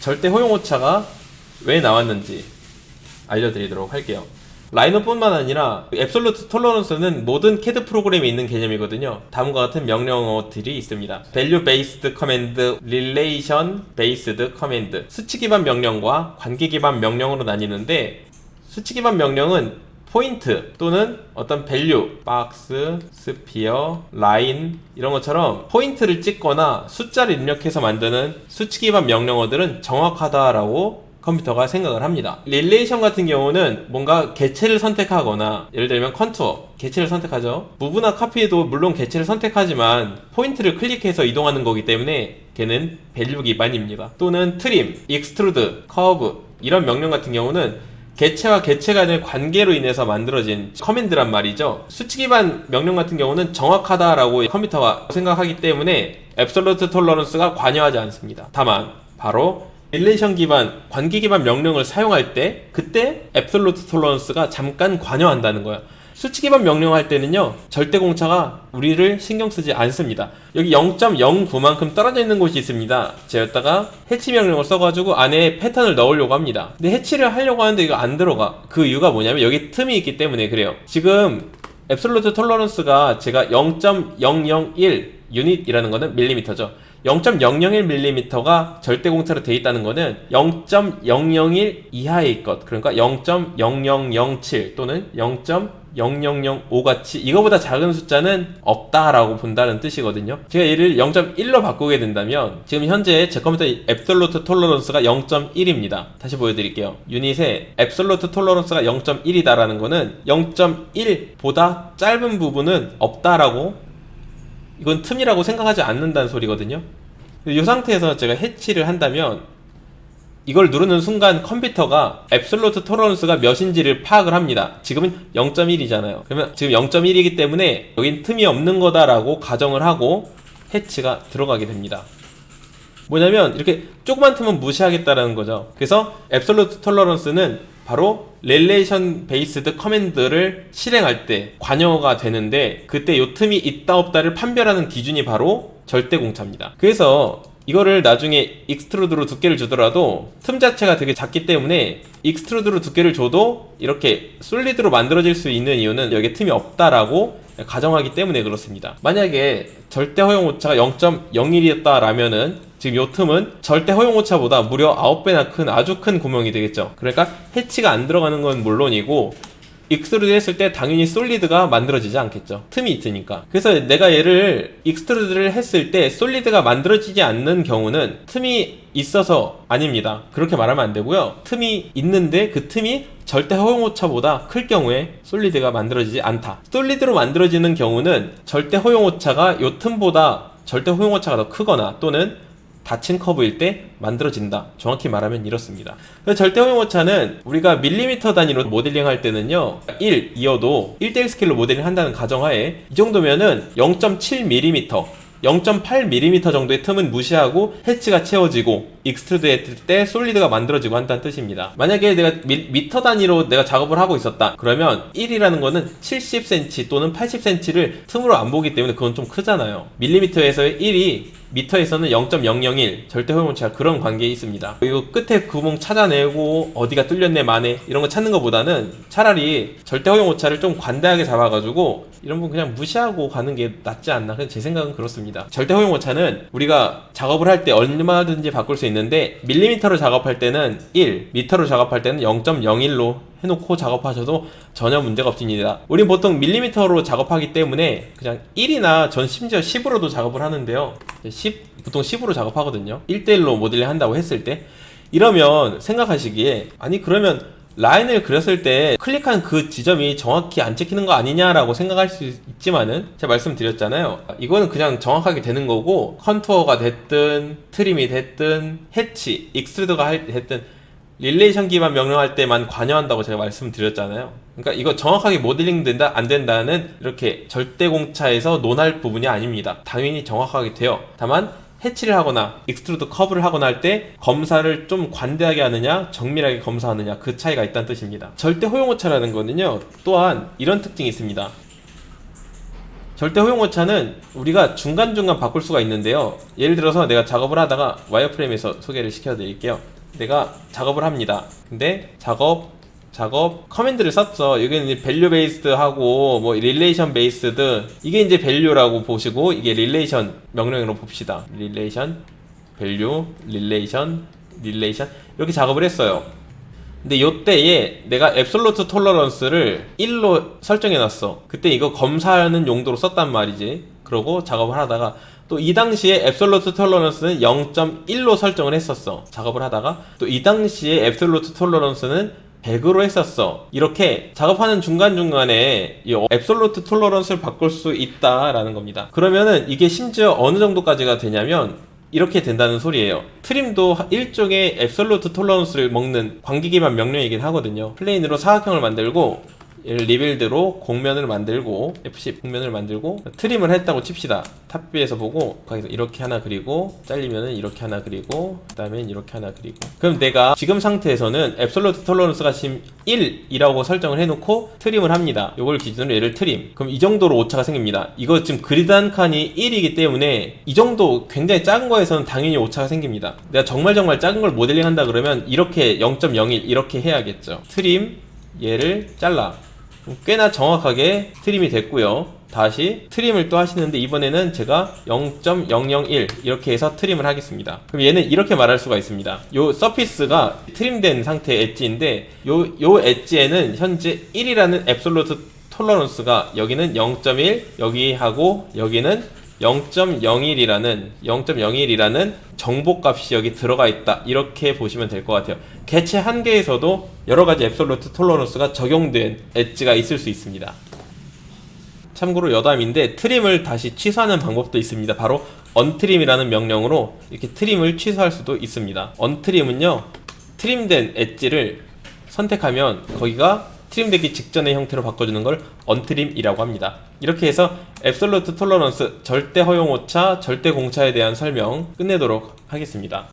절대 허용오차가 왜 나왔는지 알려드리도록 할게요. 라이너뿐만 아니라 앱솔루트 톨러런스는 모든 CAD 프로그램에 있는 개념이거든요. 다음과 같은 명령어들이 있습니다. Value Based Command, Relation Based Command. 수치 기반 명령과 관계 기반 명령으로 나뉘는데, 수치 기반 명령은 포인트 또는 어떤 밸류, 박스, 스피어, 라인 이런 것처럼 포인트를 찍거나 숫자를 입력해서 만드는 수치 기반 명령어들은 정확하다라고 컴퓨터가 생각을 합니다. 릴레이션 같은 경우는 뭔가 개체를 선택하거나, 예를 들면 컨투어, 개체를 선택하죠. 무브나 카피도 물론 개체를 선택하지만 포인트를 클릭해서 이동하는 거기 때문에 걔는 밸류 기반입니다. 또는 트림, 익스트루드, 커브 이런 명령 같은 경우는 개체와 개체 간의 관계로 인해서 만들어진 커맨드란 말이죠. 수치 기반 명령 같은 경우는 정확하다라고 컴퓨터가 생각하기 때문에 앱솔루트 톨러런스가 관여하지 않습니다. 다만 바로 릴레이션 기반, 관계 기반 명령을 사용할 때 그때 앱솔루트 톨러런스가 잠깐 관여한다는 거예요. 수치 기반 명령할 때는요, 절대 공차가 우리를 신경 쓰지 않습니다. 여기 0.09만큼 떨어져 있는 곳이 있습니다. 제가 여기다가 해치 명령을 써가지고 안에 패턴을 넣으려고 합니다. 근데 해치를 하려고 하는데 이거 안 들어가. 그 이유가 뭐냐면 여기 틈이 있기 때문에 그래요. 지금 앱솔루트 톨러런스가 제가 0.001 유닛이라는 거는 밀리미터죠. 0.001mm가 절대 공차로 되어 있다는 거는 0.001 이하의 것, 그러니까 0.0007 또는 0.0005 같이 이거보다 작은 숫자는 없다라고 본다는 뜻이거든요. 제가 얘를 0.1로 바꾸게 된다면 지금 현재 제 컴퓨터 앱솔루트 톨러런스가 0.1입니다. 다시 보여드릴게요. 유닛에 앱솔루트 톨러런스가 0.1이다라는 거는 0.1보다 짧은 부분은 없다라고, 이건 틈이라고 생각하지 않는다는 소리거든요. 이 상태에서 제가 해치를 한다면 이걸 누르는 순간 컴퓨터가 앱솔루트 톨러런스가 몇인지를 파악을 합니다. 지금은 0.1이잖아요. 그러면 지금 0.1이기 때문에 여긴 틈이 없는 거다라고 가정을 하고 해치가 들어가게 됩니다. 뭐냐면 이렇게 조그만 틈은 무시하겠다라는 거죠. 그래서 앱솔루트 톨러런스는 바로 릴레이션 베이스드 커맨드를 실행할 때 관여가 되는데, 그때 요 틈이 있다 없다를 판별하는 기준이 바로 절대 공차입니다. 그래서 이거를 나중에 익스트루드로 두께를 주더라도 틈 자체가 되게 작기 때문에 익스트루드로 두께를 줘도 이렇게 솔리드로 만들어질 수 있는 이유는 여기에 틈이 없다라고 가정하기 때문에 그렇습니다. 만약에 절대 허용 오차가 0.01이었다라면은 지금 요 틈은 절대 허용 오차보다 무려 9배나 큰 아주 큰 구멍이 되겠죠. 그러니까 해치가 안 들어가는 건 물론이고 익스트루드 했을 때 당연히 솔리드가 만들어지지 않겠죠. 틈이 있으니까. 그래서 내가 얘를 익스트루드를 했을 때 솔리드가 만들어지지 않는 경우는 틈이 있어서 아닙니다. 그렇게 말하면 안 되고요. 틈이 있는데 그 틈이 절대 허용오차보다 클 경우에 솔리드가 만들어지지 않다. 솔리드로 만들어지는 경우는 절대 허용오차가 요 틈보다 절대 허용오차가 더 크거나 또는 닫힌 커브일 때 만들어진다. 정확히 말하면 이렇습니다. 절대 허용 오차는 우리가 밀리미터 단위로 모델링 할 때는요, 1이어도 1대1 스케일로 모델링 한다는 가정하에 이 정도면은 0.7mm 0.8mm 정도의 틈은 무시하고 해치가 채워지고 익스트루드 했을 때 솔리드가 만들어지고 한다는 뜻입니다. 만약에 내가 미터 단위로 내가 작업을 하고 있었다 그러면 1이라는 거는 70cm 또는 80cm를 틈으로 안 보기 때문에 그건 좀 크잖아요. 밀리미터에서의 1이 미터에서는 0.001 절대 허용오차, 그런 관계에 있습니다. 이거 끝에 구멍 찾아내고 어디가 뚫렸네 마네 이런 거 찾는 것보다는 차라리 절대 허용오차를 좀 관대하게 잡아가지고 이런 분 그냥 무시하고 가는 게 낫지 않나, 그냥 제 생각은 그렇습니다. 절대 허용오차는 우리가 작업을 할 때 얼마든지 바꿀 수 있는데 밀리미터로 작업할 때는 1, 미터로 작업할 때는 0.01로 해놓고 작업하셔도 전혀 문제가 없습니다. 우린 보통 밀리미터로 작업하기 때문에 그냥 1이나 전 심지어 10으로도 작업을 하는데요, 보통 10으로 작업하거든요. 1대1로 모델링 한다고 했을 때. 이러면 생각하시기에 아니 그러면 라인을 그렸을 때 클릭한 그 지점이 정확히 안 찍히는 거 아니냐라고 생각할 수 있지만은 제가 말씀드렸잖아요. 이거는 그냥 정확하게 되는 거고, 컨투어가 됐든 트림이 됐든 해치, 익스트루드가 됐든 릴레이션 기반 명령할 때만 관여한다고 제가 말씀드렸잖아요. 그러니까 이거 정확하게 모델링 된다 안 된다는 이렇게 절대 공차에서 논할 부분이 아닙니다. 당연히 정확하게 돼요. 다만 해치를 하거나 익스트루드 커브를 하거나 할 때 검사를 좀 관대하게 하느냐 정밀하게 검사하느냐, 그 차이가 있다는 뜻입니다. 절대 허용오차라는 거는요, 또한 이런 특징이 있습니다. 절대 허용 오차는 우리가 중간중간 바꿀 수가 있는데요. 예를 들어서 내가 작업을 하다가 와이어프레임에서 소개를 시켜 드릴게요. 내가 작업을 합니다. 근데 작업 커맨드를 썼죠. 여기는 이제 밸류 베이스드 하고 뭐 릴레이션 베이스드, 이게 이제 밸류라고 보시고 이게 릴레이션 명령으로 봅시다. 릴레이션 밸류 릴레이션 이렇게 작업을 했어요. 근데 요때에 내가 앱솔루트 톨러런스를 1로 설정해 놨어. 그때 이거 검사하는 용도로 썼단 말이지. 그러고 작업을 하다가 또 이 당시에 앱솔루트 톨러런스는 0.1로 설정을 했었어. 작업을 하다가 또 이 당시에 앱솔루트 톨러런스는 100으로 했었어. 이렇게 작업하는 중간중간에 이 앱솔루트 톨러런스를 바꿀 수 있다라는 겁니다. 그러면은 이게 심지어 어느 정도까지가 되냐면 이렇게 된다는 소리예요. 트림도 일종의 앱솔루트 톨러런스를 먹는 광기기반 명령이긴 하거든요. 플레인으로 사각형을 만들고 리빌드로 공면을 만들고 F10 공면을 만들고 트림을 했다고 칩시다. 탑뷰에서 보고 거기서 이렇게 하나 그리고 잘리면은 이렇게 하나 그리고 그 다음엔 이렇게 하나 그리고, 그럼 내가 지금 상태에서는 앱솔루트 톨러런스가 지금 1이라고 설정을 해놓고 트림을 합니다. 요걸 기준으로 얘를 트림. 그럼 이 정도로 오차가 생깁니다. 이거 지금 그리드 한 칸이 1이기 때문에 이 정도 굉장히 작은 거에서는 당연히 오차가 생깁니다. 내가 정말 작은 걸 모델링 한다 그러면 이렇게 0.01 이렇게 해야겠죠. 트림 얘를 잘라. 꽤나 정확하게 트림이 됐고요. 다시 트림을 또 하시는데 이번에는 제가 0.001 이렇게 해서 트림을 하겠습니다. 그럼 얘는 이렇게 말할 수가 있습니다. 요 서피스가 트림된 상태의 엣지인데 요 엣지에는 현재 1이라는 앱솔루트 톨러런스가 여기는 0.1 여기 하고 여기는 0.01이라는 정보값이 여기 들어가 있다, 이렇게 보시면 될 것 같아요. 개체 한 개에서도 여러가지 앱솔루트 톨러런스가 적용된 엣지가 있을 수 있습니다. 참고로 여담인데 트림을 다시 취소하는 방법도 있습니다. 바로 언트림이라는 명령으로 이렇게 트림을 취소할 수도 있습니다. 언트림은요, 트림된 엣지를 선택하면 거기가 트림되기 직전의 형태로 바꿔주는 걸 언트림이라고 합니다. 이렇게 해서 앱솔루트 톨러런스, 절대 허용 오차, 절대 공차에 대한 설명 끝내도록 하겠습니다.